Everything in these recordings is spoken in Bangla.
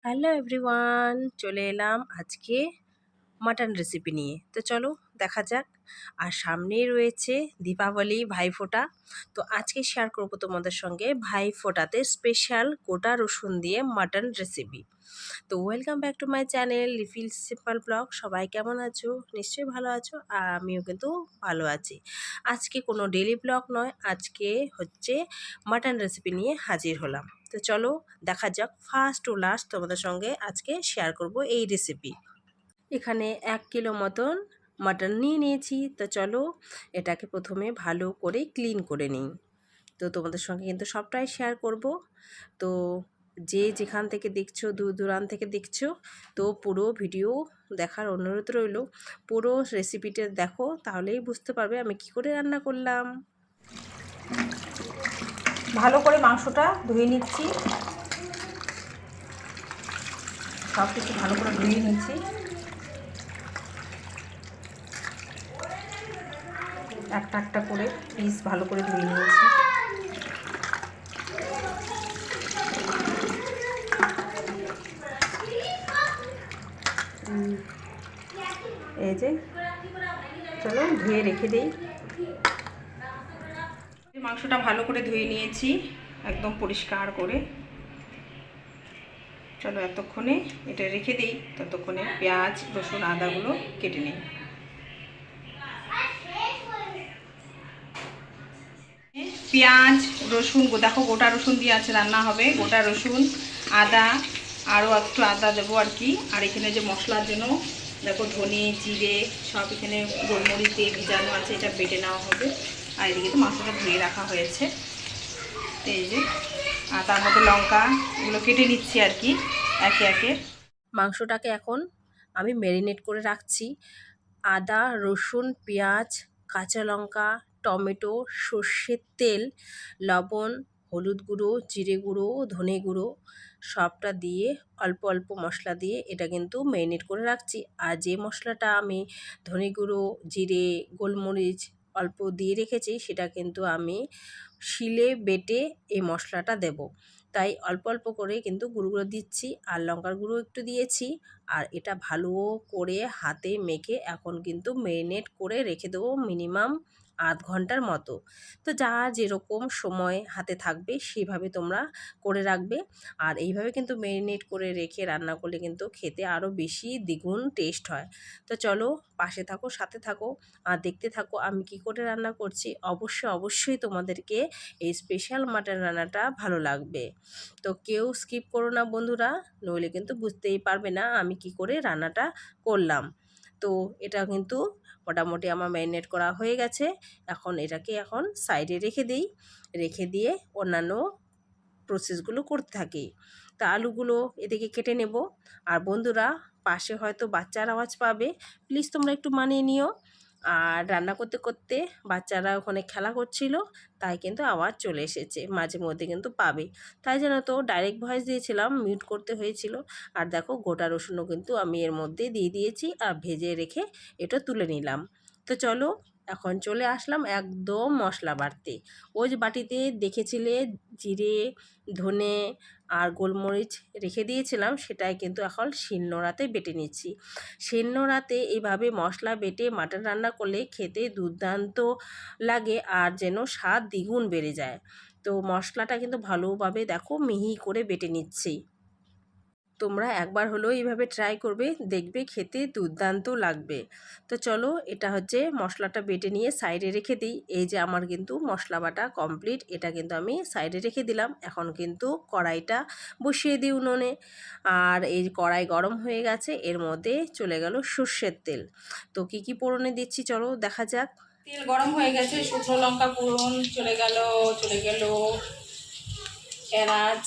হ্যালো এভরিওয়ান, চলে এলাম আজকে মাটন রেসিপি নিয়ে। তো চলো দেখা যাক। আর সামনেই রয়েছে দীপাবলি, ভাইফোঁটা। তো আজকে শেয়ার করবো তোমাদের সঙ্গে ভাইফোঁটাতে স্পেশাল গোটা রসুন দিয়ে মাটন রেসিপি। তো welcome back to my channel লিফিল সিম্পল ব্লগ। সবাই কেমন আছো? নিশ্চয়ই ভালো আছো, আর আমিও কিন্তু ভালো আছি। আজকে কোনো ডেলি ব্লগ নয়, আজকে হচ্ছে মাটন রেসিপি নিয়ে হাজির হলাম। তো চলো দেখা যাক, ফার্স্ট টু লাস্ট তোমাদের সঙ্গে আজকে শেয়ার করব এই রেসিপি। এখানে 1 কিলো মতন মাটন নিয়ে নিয়েছি। তো চলো এটাকে প্রথমে ভালো করে ক্লিন করে নিই। তো তোমাদের সঙ্গে কিন্তু সবটাই শেয়ার করব। তো যে যেখান থেকে দেখছো, দূর দূরান্ত থেকে দেখছো, তো পুরো ভিডিও দেখার অনুরোধ রইল। পুরো রেসিপিটা দেখো, তাহলেই বুঝতে পারবে আমি কি করে রান্না করলাম। ভালো করে মাংসটা ধুয়ে নিচ্ছি, সব কিছু ভালো করে ধুয়ে নিচ্ছি। একটা একটা করে পিস ভালো করে ধুয়ে নিয়েছি। এই যে চলো ধুয়ে রেখে দিই। মাংসটা ভালো করে ধুয়ে নিয়েছি একদম পরিষ্কার করে। চলো এতক্ষণে এটা রেখে দিই, ততক্ষণে পেঁয়াজ রসুন আদাগুলো কেটে নিই। পেঁয়াজ রসুন দেখো গোটা রসুন দিয়ে আছে রান্না হবে। গোটা রসুন, আদা, আরও একটু আদা দেবো আর কি। আর এখানে যে মশলার জন্য দেখো ধনে জিরে সব এখানে গোলমরিচ দিয়ে ভিজানো আছে, এটা বেটে নেওয়া হবে। আর এদিকে তো মাংসটা ধুয়ে রাখা হয়েছে। এই যে আর তার মধ্যে লঙ্কা এগুলো কেটে নিচ্ছি আর কি একে একে। মাংসটাকে এখন আমি ম্যারিনেট করে রাখছি। আদা রসুন পেঁয়াজ কাঁচা লঙ্কা টমেটো সর্ষের তেল লবণ হলুদ গুঁড়ো জিরে গুঁড়ো ধনে গুঁড়ো সবটা দিয়ে অল্প অল্প মশলা দিয়ে এটা কিন্তু ম্যারিনেট করে রাখছি। আর যে মশলাটা আমি ধনে গুঁড়ো জিরে গোলমরিচ অল্প দিয়ে রেখেছি, সেটা কিন্তু আমি শিলে বেটে এই মশলাটা দেব। তাই অল্প অল্প করে কিন্তু গুঁড়ো দিচ্ছি, আর লঙ্কার গুঁড়ো একটু দিয়েছি। আর এটা ভালো করে হাতে মেখে এখন কিন্তু ম্যারিনেট করে রেখে দেবো মিনিমাম আধ ঘন্টার মতো। তো যা যেরকম সময় হাতে থাকবে সেভাবে তোমরা করে রাখবে। আর এইভাবে কিন্তু ম্যারিনেট করে রেখে রান্না করলে কিন্তু খেতে আরও বেশি দ্বিগুণ টেস্ট হয়। তো চলো পাশে থাকো, সাথে থাকো, আর দেখতে থাকো আমি কি করে রান্না করছি। অবশ্যই তোমাদেরকে এই স্পেশাল মাটন রান্নাটা ভালো লাগবে। তো কেউ স্কিপ করো না বন্ধুরা, নইলে কিন্তু বুঝতেই পারবে না আমি কি করে রান্নাটা করলাম। তো এটা কিন্তু মোটামুটি আমার ম্যারিনেট করা হয়ে গেছে। এখন সাইডে রেখে দিই। রেখে দিয়ে অন্যান্য প্রসেসগুলো করতে থাকি। তা আলুগুলো এদিকে কেটে নেব। আর বন্ধুরা পাশে হয়তো বাচ্চার আওয়াজ পাবে, প্লিজ তোমরা একটু মানিয়ে নিও। আর রান্না করতে করতে বাচ্চারা ওখানে খেলা করছিল, তাই কিন্তু আওয়াজ চলে এসেছে, মাঝে মধ্যে কিন্তু পাবে। তাই জন্য তো ডাইরেক্ট ভয়েস দিয়েছিলাম, মিউট করতে হয়েছিল। আর দেখো গোটা রসুনও কিন্তু আমি এর মধ্যে দিয়ে দিয়েছি আর ভেজে রেখে এটা তুলে নিলাম। তো চলো এখন চলে আসলাম একদম মশলা বাটতে। ওই যে বাটিতে দেখেছিলে জিরে ধনে আর গোলমরিচ রেখে দিয়েছিলাম, সেটাই কিন্তু এখন শিলনোড়াতে বেটে নিচ্ছি। শিলনোড়াতে এইভাবে মশলা বেটে মাটন রান্না করলে খেতে দুর্দান্ত লাগে, আর যেন স্বাদ দ্বিগুণ বেড়ে যায়। তো মশলাটা কিন্তু ভালোভাবে দেখো মিহি করে বেটে নিচ্ছি। তোমরা একবার হলেও এইভাবে ট্রাই করবে, দেখবে খেতে দুর্দান্ত লাগবে। তো চলো এটা হচ্ছে মশলাটা বেটে নিয়ে সাইডে রেখে দিই। এই যে আমার কিন্তু মশলা বাটা কমপ্লিট, এটা কিন্তু আমি সাইডে রেখে দিলাম। এখন কিন্তু কড়াইটা বসিয়ে দিই উনুনে। আর এই কড়াই গরম হয়ে গেছে, এর মধ্যে চলে গেল সর্ষের তেল। তো কি কি ফোড়নে দিচ্ছি চলো দেখা যাক। তেল গরম হয়ে গেছে, শুকনো লঙ্কা ফোড়ন চলে গেল এলাচ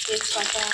তেজপাতা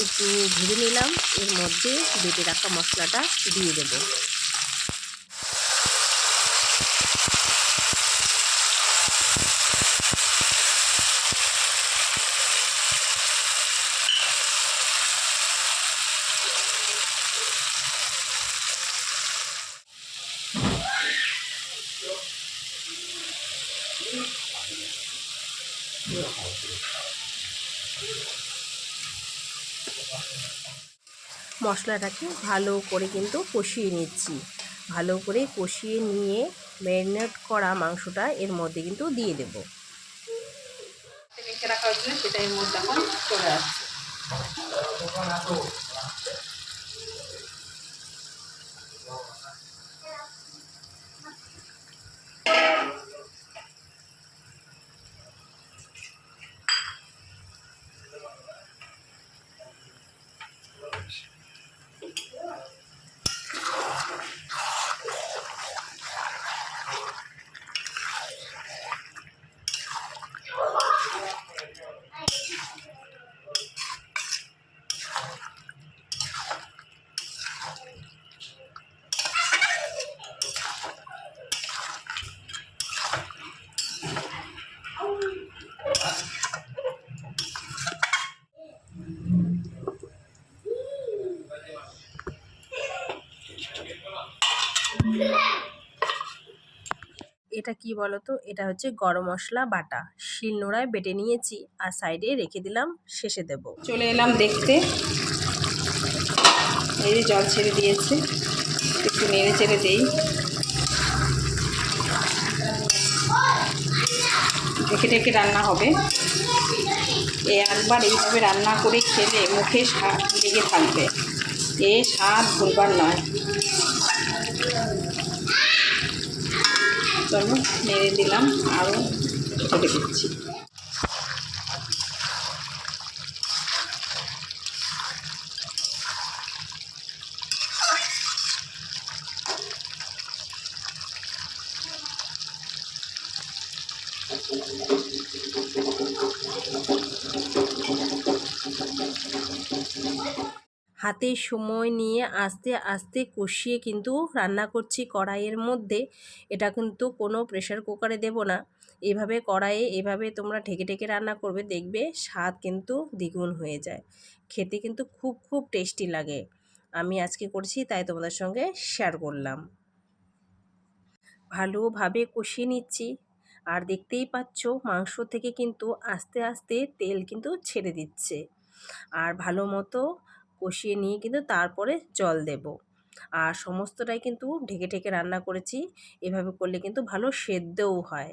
একটু ভেজে নিলাম। এর মধ্যে বেটে রাখা মশলাটা দিয়ে দেব। মশলাটাকে ভালো করে কিন্তু কষিয়ে নিচ্ছি। ভালো করে কষিয়ে নিয়ে ম্যারিনেট করা মাংসটা এর মধ্যে কিন্তু দিয়ে দেব। মেখে রাখা হয়েছিল সেটা এর মধ্যে এখন চলে আসছে। এটা কি বলো তো, এটা হচ্ছে গরম মশলা বাটা, শিলনোড়ায় বেটে নিয়েছি আর সাইডে রেখে দিলাম, শেষে দেব। চলে এলাম দেখতে, এই যে জল ছেড়ে দিয়েছে, একটু নেড়ে চেড়ে দেই। ঢেকে ঢেকে রান্না হবে। একবার এইভাবে রান্না করে খেলে মুখে স্বাদ লেগে থাকবে, এ স্বাদ ভুলবার নয়। চলো নেড়ে দিলাম, আরও ঢেকে দিচ্ছি। হাতে সময় নিয়ে আস্তে আস্তে কষিয়ে কিন্তু রান্না করছি কড়াইয়ের মধ্যে। এটা কিন্তু কোনো প্রেশার কুকারে দেব না, এভাবে কড়াইয়ে এভাবে তোমরা ঢেকে ঢেকে রান্না করবে, দেখবে স্বাদ কিন্তু দ্বিগুণ হয়ে যায়, খেতে কিন্তু খুব খুব টেস্টি লাগে। আমি আজকে করছি তাই তোমাদের সঙ্গে শেয়ার করলাম। ভালোভাবে কষিয়ে নিচ্ছি আর দেখতেই পাচ্ছ মাংস থেকে কিন্তু আস্তে আস্তে তেল কিন্তু ছেড়ে দিচ্ছে। আর ভালো মতো কষিয়ে নিয়ে কিন্তু তারপরে জল দেব। আর সমস্তটাই কিন্তু ঢেকে ঢেকে রান্না করেছি, এভাবে করলে কিন্তু ভালো সেদ্ধও হয়।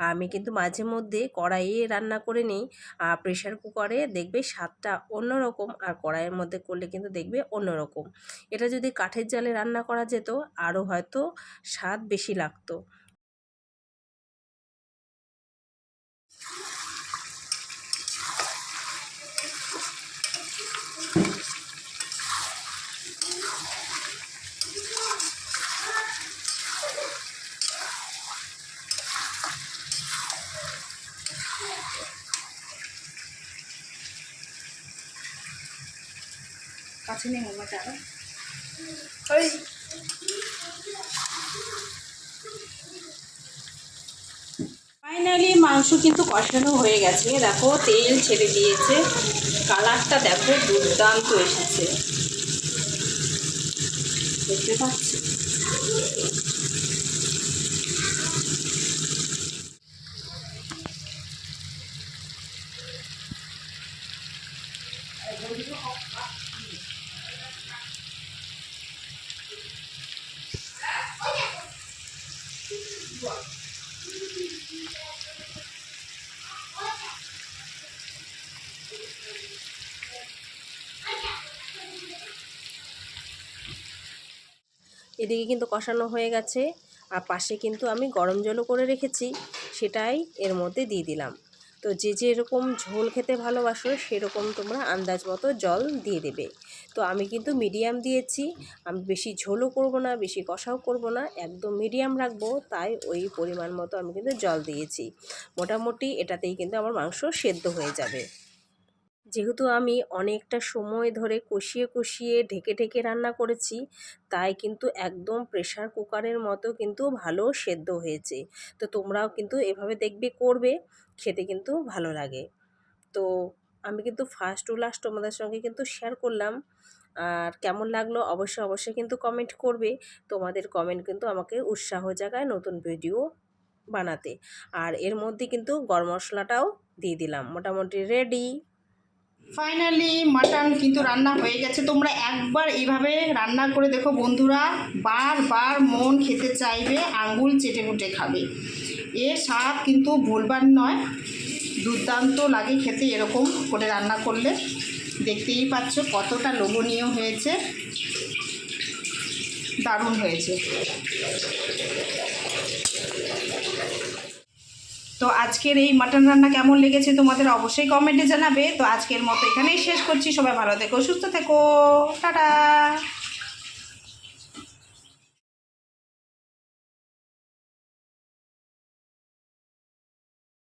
আর আমি কিন্তু মাঝে মধ্যে কড়াইয়ে রান্না করে নিই, আর প্রেশার কুকারে দেখবে স্বাদটা অন্যরকম, আর কড়াইয়ের মধ্যে করলে কিন্তু দেখবে অন্যরকম। এটা যদি কাঠের জালে রান্না করা যেত আরও হয়তো স্বাদ বেশি লাগতো। কাছে নিয়ে মোমোটা আরও ফাইনালি মাংস কিন্তু কষানো হয়ে গেছে, দেখো তেল ছেড়ে দিয়েছে, কালারটা দেখো দুর্দান্ত এসেছে, দেখতে পাচ্ছি। এদিকে কিন্তু কষানো হয়ে গেছে, আর পাশে কিন্তু আমি গরম জলও করে রেখেছি, সেটাই এর মধ্যে দিয়ে দিলাম। তো যে যেরকম ঝোল খেতে ভালোবাসো সেরকম তোমরা আন্দাজ মতো জল দিয়ে দেবে। তো আমি কিন্তু মিডিয়াম দিয়েছি, আমি বেশি ঝোলও করব না বেশি কষাও করব না, একদম মিডিয়াম রাখবো, তাই ওই পরিমাণ মতো আমি কিন্তু জল দিয়েছি। মোটামুটি এটাতেই কিন্তু আমার মাংস সেদ্ধ হয়ে যাবে। যেহেতু আমি অনেকটা সময় ধরে কষিয়ে কষিয়ে ঢেকে ঢেকে রান্না করেছি, তাই কিন্তু একদম প্রেশার কুকারের মতো কিন্তু ভালো সেদ্ধ হয়েছে। তো তোমরাও কিন্তু এভাবে দেখবে করবে, খেতে কিন্তু ভালো লাগে। তো আমি কিন্তু ফার্স্ট টু লাস্ট তোমাদের সঙ্গে কিন্তু শেয়ার করলাম। আর কেমন লাগলো অবশ্যই অবশ্যই কিন্তু কমেন্ট করবে, তোমাদের কমেন্ট কিন্তু আমাকে উৎসাহ জাগায় নতুন ভিডিও বানাতে। আর এর মধ্যে কিন্তু গরম মশলাটাও দিয়ে দিলাম, মোটামুটি রেডি। ফাইনালি মাটন কিন্তু রান্না হয়ে গেছে। তোমরা একবার এইভাবে রান্না করে দেখো বন্ধুরা, বারবার মন খেতে চাইবে, আঙ্গুল চেটে মুটে খাবে। এর স্বাদ কিন্তু ভুলবার নয়, দুর্দান্ত লাগে খেতে এরকম করে রান্না করলে। দেখতেই পাচ্ছ কতটা লোভনীয় হয়েছে, দারুণ হয়েছে। তো আজকের এই মাটন রান্না কেমন লেগেছে তোমাদের অবশ্যই কমেন্টে জানাবে। তো আজকের মতো এখানেই শেষ করছি। সবাই ভালো থেকো, সুস্থ থেকো, টাটা।